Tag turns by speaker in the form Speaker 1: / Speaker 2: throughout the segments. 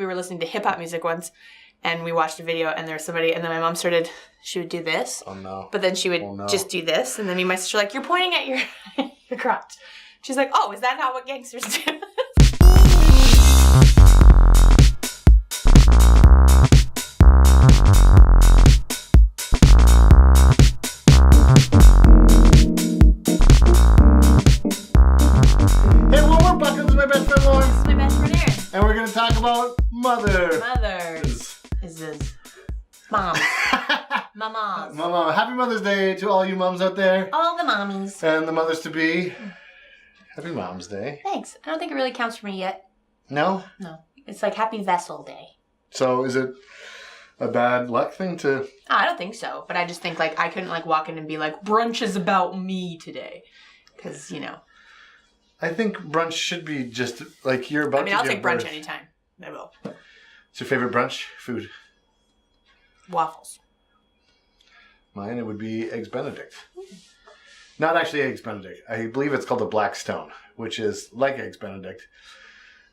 Speaker 1: we were listening to hip-hop music once, and we watched a video, and there was somebody, and then my mom started, she would do this.
Speaker 2: Oh, no.
Speaker 1: But then she would just do this, and then me and my sister were like, you're pointing at your crotch. She's like, oh, is that not what gangsters do?
Speaker 2: And we're going to talk about mothers.
Speaker 1: Moms. Mamas.
Speaker 2: Mama. Happy Mother's Day to all you moms out there.
Speaker 1: All the mommies.
Speaker 2: And the mothers-to-be. Happy Mom's Day.
Speaker 1: Thanks. I don't think it really counts for me yet.
Speaker 2: No?
Speaker 1: No. It's like Happy Vessel Day.
Speaker 2: So is it a bad luck thing to...
Speaker 1: I don't think so. But I just think like I couldn't like walk in and be like, brunch is about me today. Because, you know.
Speaker 2: I think brunch should be just like you're about to
Speaker 1: I'll take brunch anytime. I will.
Speaker 2: What's your favorite brunch food?
Speaker 1: Waffles.
Speaker 2: Mine, it would be Eggs Benedict. Not actually Eggs Benedict. I believe it's called a Blackstone, which is like Eggs Benedict.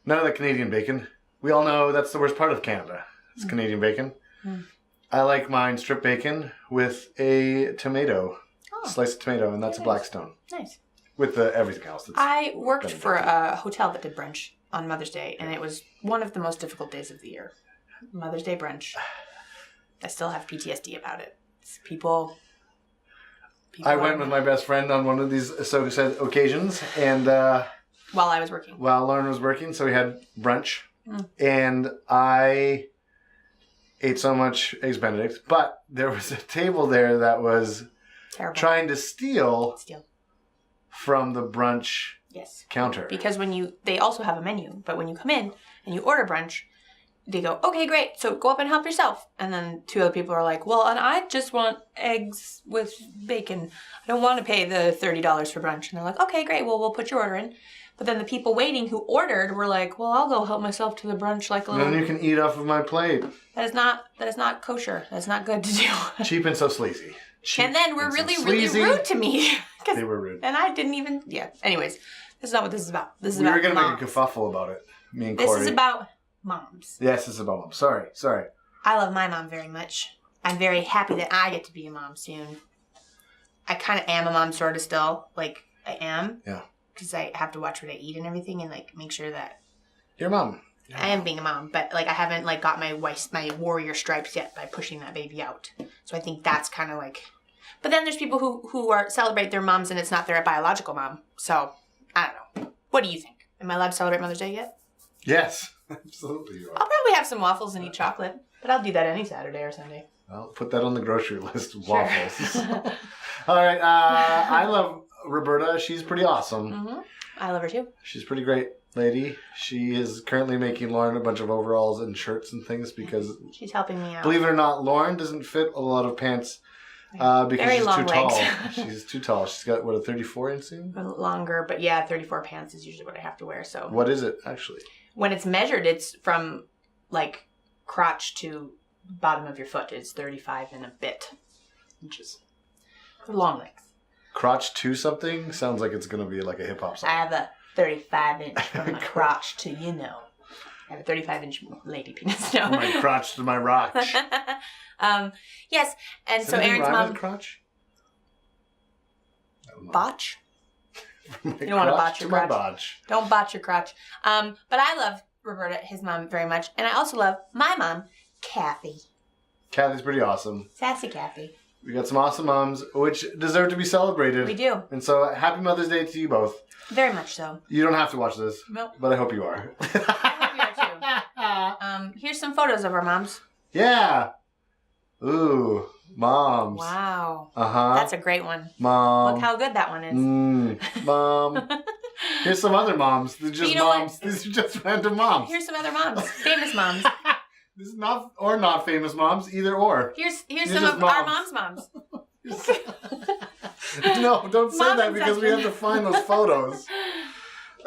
Speaker 2: None of the Canadian bacon. We all know that's the worst part of Canada. It's Canadian bacon. I like mine strip bacon with a tomato. Slice of tomato, and that's a Blackstone.
Speaker 1: Nice.
Speaker 2: With everything else.
Speaker 1: I worked for a hotel that did brunch on Mother's Day, and it was one of the most difficult days of the year. Mother's Day brunch. I still have PTSD about it. It's people
Speaker 2: I went with my best friend on one of these occasions, and
Speaker 1: while I was working.
Speaker 2: While Lauren was working, so we had brunch, and I ate so much Eggs Benedict, but there was a table there that was trying to steal from the brunch counter. Because
Speaker 1: they also have a menu, but when you come in and you order brunch, they go, okay, great, so go up and help yourself. And then two other people are like, well, and I just want eggs with bacon. I don't want to pay the $30 for brunch. And they're like, okay, great, well, we'll put your order in. But then the people waiting who ordered were like, well, I'll go help myself to the brunch like a little...
Speaker 2: Then you can eat off of my plate.
Speaker 1: That is not kosher. That's not good to do.
Speaker 2: Cheap and so sleazy.
Speaker 1: And then we're really rude to me.
Speaker 2: They were rude.
Speaker 1: And I didn't even... Yeah. Anyways, this is not what this is about. This is
Speaker 2: we
Speaker 1: about
Speaker 2: were going to make a kerfuffle about it. Me and Corey.
Speaker 1: This is about moms.
Speaker 2: Yes, this is about moms. Sorry.
Speaker 1: I love my mom very much. I'm very happy that I get to be a mom soon. I kind of am a mom sort of still. Like, I am.
Speaker 2: Yeah.
Speaker 1: Because I have to watch what I eat and everything and, like, make sure that...
Speaker 2: You're a mom.
Speaker 1: I am being a mom, but, like, I haven't, like, got my warrior stripes yet by pushing that baby out. So I think that's kind of, like... But then there's people who celebrate their moms and it's not their biological mom. So, I don't know. What do you think? Am I allowed to celebrate Mother's Day yet?
Speaker 2: Yes, absolutely you are.
Speaker 1: I'll probably have some waffles and eat chocolate, but I'll do that any Saturday or Sunday.
Speaker 2: I'll put that on the grocery list, waffles. All right, I love Roberta. She's pretty awesome.
Speaker 1: I love her too.
Speaker 2: She's a pretty great lady. She is currently making Lauren a bunch of overalls and shirts and things because...
Speaker 1: She's helping me out.
Speaker 2: Believe it or not, Lauren doesn't fit a lot of pants because
Speaker 1: Very
Speaker 2: she's
Speaker 1: long
Speaker 2: too tall.
Speaker 1: legs.
Speaker 2: She's too tall. She's got, what, a 34 inseam?
Speaker 1: Longer, but yeah, 34 pants is usually what I have to wear. So
Speaker 2: what is it, actually?
Speaker 1: When it's measured, it's from, like, crotch to bottom of your foot. It's 35 and a bit inches. Long legs.
Speaker 2: Crotch to something? Sounds like it's going to be like a hip-hop song.
Speaker 1: I have a 35-inch from my crotch to, you know. I have a 35-inch lady penis. No.
Speaker 2: From my crotch to my rock.
Speaker 1: Yes, and so Aaron's mom...
Speaker 2: crotch?
Speaker 1: Botch? You don't want to botch your crotch.
Speaker 2: Botch.
Speaker 1: Don't botch your crotch. But I love Roberta, his mom, very much. And I also love my mom, Kathy.
Speaker 2: Kathy's pretty awesome.
Speaker 1: Sassy Kathy.
Speaker 2: We got some awesome moms, which deserve to be celebrated.
Speaker 1: We do.
Speaker 2: And so, happy Mother's Day to you both.
Speaker 1: Very much so.
Speaker 2: You don't have to watch this.
Speaker 1: Nope.
Speaker 2: But I hope you are.
Speaker 1: I hope you are too. Here's some photos of our moms.
Speaker 2: Yeah. Ooh, moms.
Speaker 1: Wow.
Speaker 2: Uh-huh.
Speaker 1: That's a great one.
Speaker 2: Mom.
Speaker 1: Look how good that one is.
Speaker 2: Mom. Here's some other moms. They're just moms.
Speaker 1: What?
Speaker 2: These are just random moms.
Speaker 1: Here's some other moms. Famous moms.
Speaker 2: This is not famous moms, either or.
Speaker 1: Here's some of our moms.
Speaker 2: No, don't say that because we have to find those photos.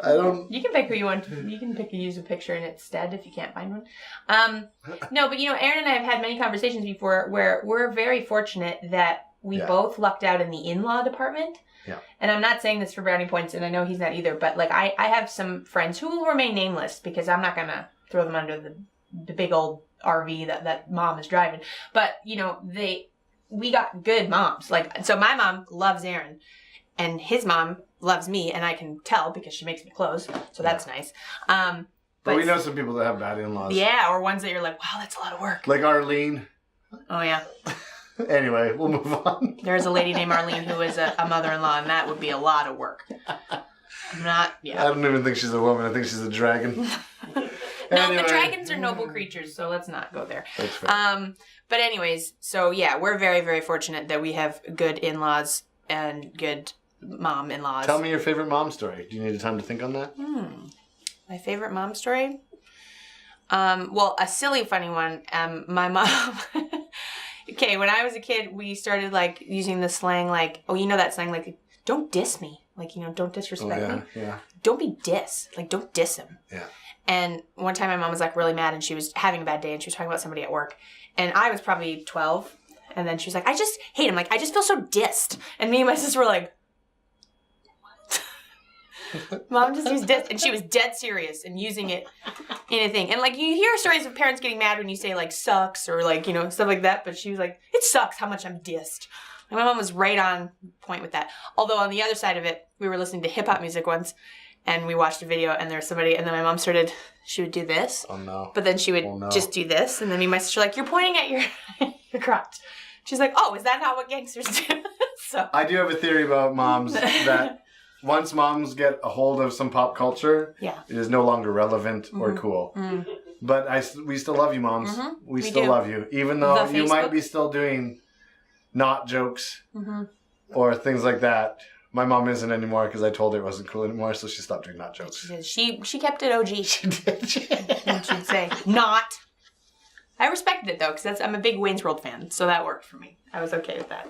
Speaker 2: I don't...
Speaker 1: You can pick who you want. You can use a picture in its stead if you can't find one. No, but Aaron and I have had many conversations before where we're very fortunate that we both lucked out in the in-law department.
Speaker 2: Yeah.
Speaker 1: And I'm not saying this for brownie points, and I know he's not either, but like I have some friends who will remain nameless because I'm not going to throw them under the the big old RV that mom is driving. But, you know, we got good moms. Like, so my mom loves Aaron, and his mom loves me, and I can tell because she makes me clothes, so that's nice.
Speaker 2: But we know some people that have bad in-laws.
Speaker 1: Yeah, or ones that you're like, wow, that's a lot of work.
Speaker 2: Like Arlene.
Speaker 1: Oh, yeah.
Speaker 2: Anyway, we'll move on.
Speaker 1: There's a lady named Arlene who is a mother-in-law, and that would be a lot of work. I
Speaker 2: don't even think she's a woman. I think she's a dragon.
Speaker 1: No, but dragons are noble creatures, so let's not go there.
Speaker 2: That's fair.
Speaker 1: But anyways, so yeah, we're very, very fortunate that we have good in-laws and good mom-in-laws.
Speaker 2: Tell me your favorite mom story. Do you need time to think on that?
Speaker 1: My favorite mom story? Well, a silly, funny one. My mom... Okay, when I was a kid, we started, like, using the slang, like, oh, you know that slang, like, don't diss me. Like, you know, don't disrespect me.
Speaker 2: Yeah.
Speaker 1: Don't be diss. Like, don't diss him.
Speaker 2: Yeah.
Speaker 1: And one time my mom was, like, really mad, and she was having a bad day, and she was talking about somebody at work. And I was probably 12, and then she was like, I just hate him. Like, I just feel so dissed. And me and my sister were like, Mom just used diss, and she was dead serious and using it in a thing. And, like, you hear stories of parents getting mad when you say, like, sucks or, like, you know, stuff like that. But she was like, it sucks how much I'm dissed. And my mom was right on point with that. Although on the other side of it, we were listening to hip-hop music once, and we watched a video, and there was somebody, and then my mom started, she would do this.
Speaker 2: Oh, no.
Speaker 1: But then she would just do this. And then me and my sister were like, you're pointing at your crotch. She's like, oh, is that not what gangsters do? So
Speaker 2: I do have a theory about moms that... Once moms get a hold of some pop culture, it is no longer relevant or cool. But we still love you, moms. We still love you. Even though you might be still doing not jokes or things like that. My mom isn't anymore because I told her it wasn't cool anymore, so she stopped doing not jokes.
Speaker 1: She kept it OG. She did. And she'd say, not. I respected it, though, because I'm a big Wayne's World fan, so that worked for me. I was okay with that.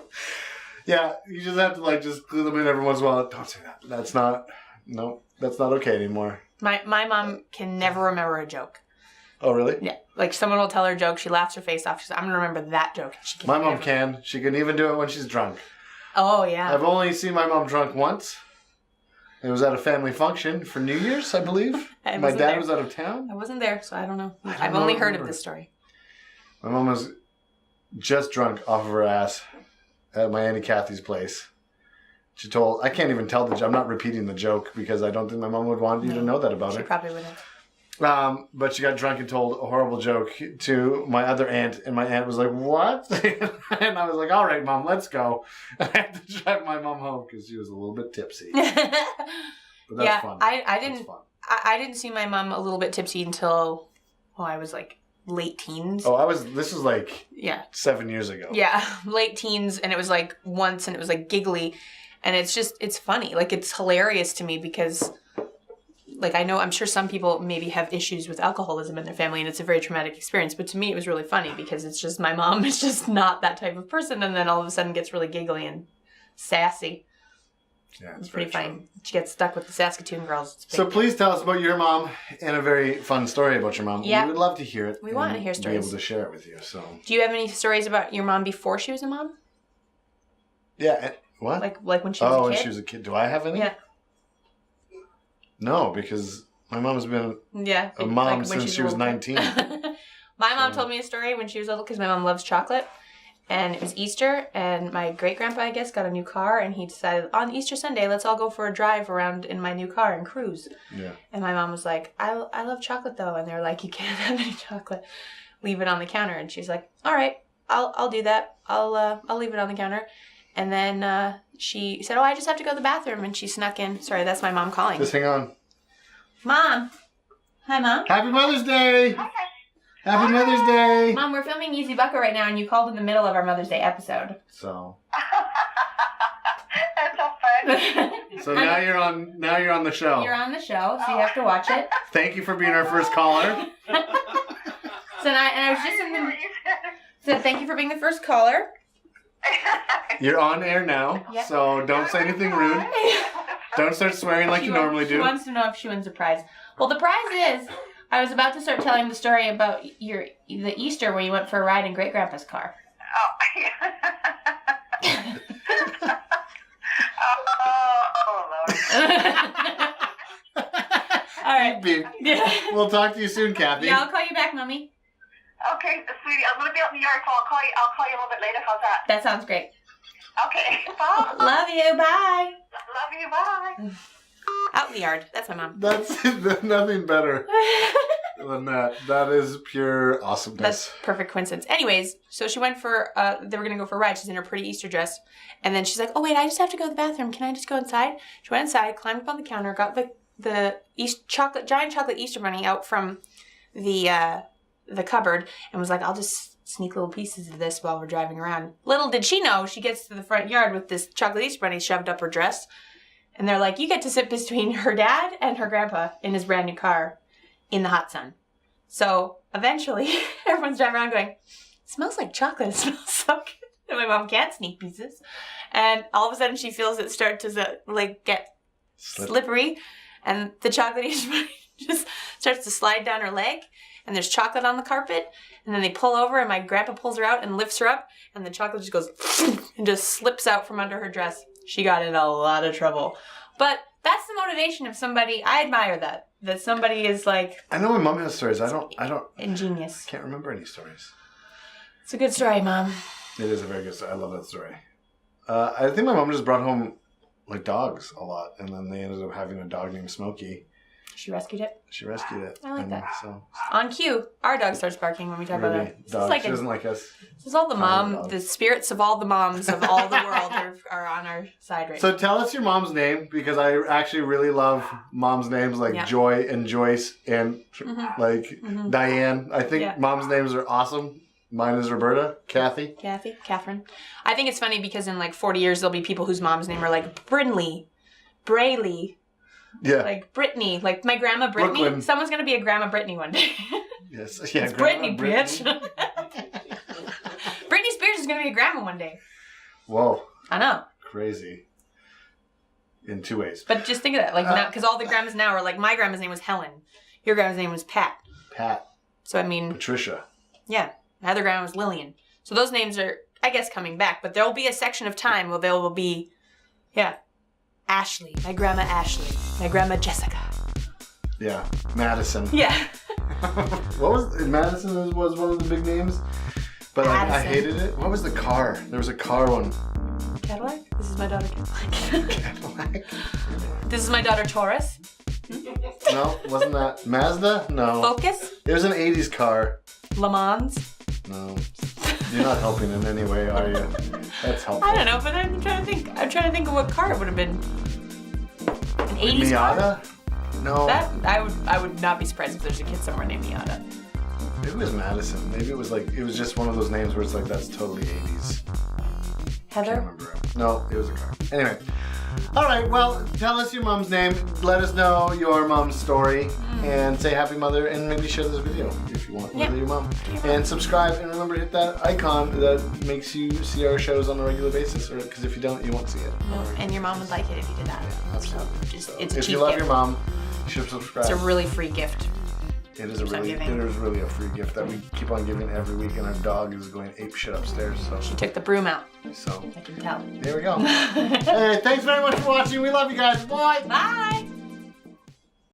Speaker 2: Yeah, you just have to, like, just clue them in every once in a while. Don't say that. That's not okay anymore.
Speaker 1: My mom can never remember a joke.
Speaker 2: Oh, really?
Speaker 1: Yeah. Like, someone will tell her a joke, she laughs her face off. She's like, I'm going to remember that joke.
Speaker 2: My mom can. She can even do it when she's drunk.
Speaker 1: Oh, yeah.
Speaker 2: I've only seen my mom drunk once. It was at a family function for New Year's, I believe. My dad was out of town.
Speaker 1: I wasn't there, so I don't know. I've only heard of this story.
Speaker 2: My mom was just drunk off of her ass at my Auntie Kathy's place. She told, I can't even tell the joke. I'm not repeating the joke because I don't think my mom would want you to know that about her.
Speaker 1: She probably wouldn't.
Speaker 2: But she got drunk and told a horrible joke to my other aunt, and my aunt was like, what? And I was like, all right, Mom, let's go. I had to drive my mom home because she was a little bit tipsy. But that's fun.
Speaker 1: I didn't see my mom a little bit tipsy until I was like late teens.
Speaker 2: This was like 7 years ago.
Speaker 1: Yeah, late teens, and it was like once, and it was like giggly, and it's funny. Like, it's hilarious to me because, like, I'm sure some people maybe have issues with alcoholism in their family, and it's a very traumatic experience, but to me it was really funny because it's just my mom is just not that type of person, and then all of a sudden gets really giggly and sassy.
Speaker 2: Yeah,
Speaker 1: it's pretty funny. She gets stuck with the Saskatoon girls.
Speaker 2: So please tell us about your mom and a very fun story about your mom. Yeah. We would love to hear it.
Speaker 1: We want to hear stories.
Speaker 2: Be able to share it with you. So,
Speaker 1: do you have any stories about your mom before she was a mom?
Speaker 2: Yeah. What?
Speaker 1: Like when she was a kid?
Speaker 2: When she was a kid. Do I have any?
Speaker 1: Yeah.
Speaker 2: No, because my mom's been a mom since she was 19.
Speaker 1: My mom told me a story when she was little because my mom loves chocolate. And it was Easter, and my great-grandpa, I guess, got a new car, and he decided, on Easter Sunday, let's all go for a drive around in my new car and cruise. Yeah. And my mom was like, I love chocolate, though. And they're like, you can't have any chocolate. Leave it on the counter. And she's like, all right, I'll do that. I'll leave it on the counter. And then she said, I just have to go to the bathroom. And she snuck in. Sorry, that's my mom calling.
Speaker 2: Just hang on.
Speaker 1: Mom. Hi, Mom.
Speaker 2: Happy Mother's Day. Hi. Happy Mother's Day!
Speaker 1: Mom, we're filming Easy BUCKO right now, and you called in the middle of our Mother's Day episode.
Speaker 2: So.
Speaker 3: That's so fun.
Speaker 2: So now you're on the show.
Speaker 1: You're on the show, so you have to watch it.
Speaker 2: Thank you for being our first caller.
Speaker 1: I was just in the. So thank you for being the first caller.
Speaker 2: You're on air now, so don't say anything rude. Don't start swearing like you normally do.
Speaker 1: She wants to know if she wins a prize. Well, the prize is. I was about to start telling the story about the Easter where you went for a ride in Great-Grandpa's car.
Speaker 3: Oh, yeah. oh, Lord.
Speaker 1: All right.
Speaker 2: Beep.
Speaker 1: Yeah.
Speaker 2: We'll talk to you soon, Kathy.
Speaker 1: Yeah, I'll call you back, Mommy.
Speaker 3: Okay, sweetie, I'm gonna be out in the yard, so I'll call you a little bit later. How's that?
Speaker 1: That sounds great.
Speaker 3: Okay. Bye.
Speaker 1: Love you. Bye.
Speaker 3: Love you. Bye.
Speaker 1: Out in the yard. That's my mom.
Speaker 2: That's nothing better than that. That is pure awesomeness.
Speaker 1: That's perfect coincidence. Anyways, so she went for, they were going to go for a ride. She's in her pretty Easter dress. And then she's like, oh, wait, I just have to go to the bathroom. Can I just go inside? She went inside, climbed up on the counter, got the giant chocolate Easter bunny out from the cupboard and was like, I'll just sneak little pieces of this while we're driving around. Little did she know, she gets to the front yard with this chocolate Easter bunny shoved up her dress. And they're like, you get to sit between her dad and her grandpa in his brand new car in the hot sun. So eventually, everyone's driving around going, it smells like chocolate. It smells so good. And my mom can't sneak pieces. And all of a sudden, she feels it start to get slippery. And the chocolate Easter bunny just starts to slide down her leg. And there's chocolate on the carpet. And then they pull over and my grandpa pulls her out and lifts her up. And the chocolate just goes and just slips out from under her dress. She got in a lot of trouble. But that's the motivation of somebody. I admire that. That somebody is like...
Speaker 2: I know my mom has stories. I don't...
Speaker 1: Ingenious.
Speaker 2: Can't remember any stories.
Speaker 1: It's a good story, Mom.
Speaker 2: It is a very good story. I love that story. I think my mom just brought home like dogs a lot. And then they ended up having a dog named Smokey.
Speaker 1: She rescued it.
Speaker 2: She rescued it.
Speaker 1: I like that.
Speaker 2: So,
Speaker 1: on cue, our dog starts barking when we talk about it.
Speaker 2: Dog. She doesn't like us.
Speaker 1: This is all the spirits of all the moms of all the world are on our side right now.
Speaker 2: So tell us your mom's name, because I actually really love mom's names like Joy and Joyce and Diane. I think mom's names are awesome. Mine is Roberta. Kathy.
Speaker 1: Catherine. I think it's funny because in like 40 years there'll be people whose mom's name are like Brinley, Brayley.
Speaker 2: Yeah.
Speaker 1: Like Brittany. Like my grandma Brittany.
Speaker 2: Brooklyn.
Speaker 1: Someone's going to be a grandma Brittany one day.
Speaker 2: Yes. Yeah,
Speaker 1: it's Brittany, bitch. Britney Spears is going to be a grandma one day.
Speaker 2: Whoa.
Speaker 1: I know.
Speaker 2: Crazy. In 2 ways.
Speaker 1: But just think of that. Like now, because all the grandmas now are like, my grandma's name was Helen. Your grandma's name was Pat. So I mean.
Speaker 2: Patricia.
Speaker 1: Yeah. My other grandma was Lillian. So those names are, I guess, coming back. But there will be a section of time where there will be, Ashley. My grandma Ashley. My grandma Jessica.
Speaker 2: Yeah. Madison.
Speaker 1: Yeah.
Speaker 2: What was Madison was one of the big names, but I hated it. What was the car? There was a car one.
Speaker 1: Cadillac. This is my daughter Cadillac.
Speaker 2: Cadillac.
Speaker 1: This is my daughter Taurus.
Speaker 2: No, wasn't that Mazda? No.
Speaker 1: Focus.
Speaker 2: It was an '80s car.
Speaker 1: Le Mans.
Speaker 2: No. You're not helping in any way, are you? That's helpful.
Speaker 1: I don't know, but I'm trying to think. I'm trying to think of what car it would have been. An '80s
Speaker 2: Miata?
Speaker 1: car?
Speaker 2: No.
Speaker 1: That I would not be surprised if there's a kid somewhere named Miata.
Speaker 2: Maybe it was Madison. Maybe it was just one of those names where it's like that's totally '80s.
Speaker 1: Heather?
Speaker 2: I can't remember. No, it was a car. Anyway. All right, well, tell us your mom's name. Let us know your mom's story. And say happy mother and maybe share this video if you want with your mom. And subscribe and remember to hit that icon that makes you see our shows on a regular basis. Because if you don't, you won't see it.
Speaker 1: No, and your mom would like it if you did that.
Speaker 2: Yeah, absolutely.
Speaker 1: So it's a
Speaker 2: if
Speaker 1: cheap
Speaker 2: you love
Speaker 1: gift.
Speaker 2: your mom, you should subscribe.
Speaker 1: It's a really free gift.
Speaker 2: It is really a free gift that we keep on giving every week, and our dog is going ape shit upstairs. So
Speaker 1: She took the broom out.
Speaker 2: So
Speaker 1: I can tell.
Speaker 2: there we go. Hey, thanks very much for watching. We love you guys. Bye.
Speaker 1: Bye.